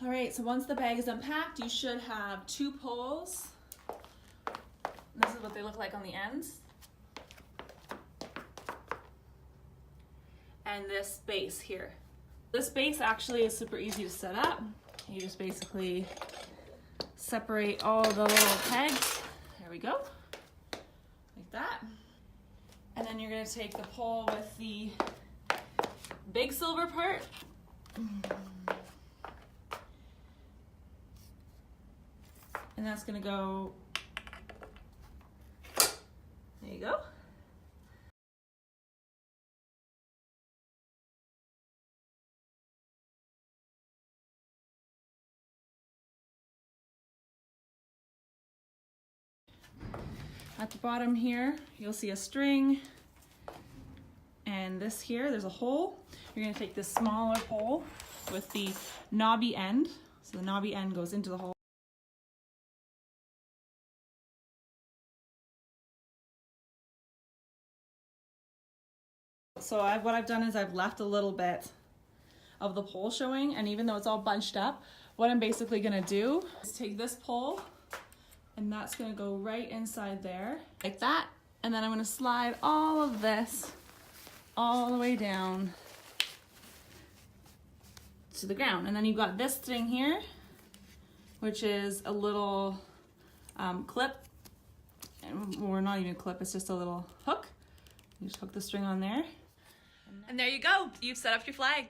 All right, so once the bag is unpacked, you should have 2 poles. This is what they look like on the ends. And this base here. This base actually is super easy to set up. You just basically separate all the little pegs. There we go, like that. And then you're gonna take the pole with the big silver part. And that's gonna go, there you go. At the bottom here, you'll see a string, and this here, there's a hole. You're gonna take this smaller pole with the knobby end. So the knobby end goes into the hole. So what I've done is I've left a little bit of the pole showing, and even though it's all bunched up, what I'm basically gonna do is take this pole, and that's gonna go right inside there, like that. And then I'm gonna slide all of this all the way down to the ground. And then you've got this thing here, which is a little clip, or not even a clip, it's just a little hook. You just hook the string on there. And there you go, you've set up your flag.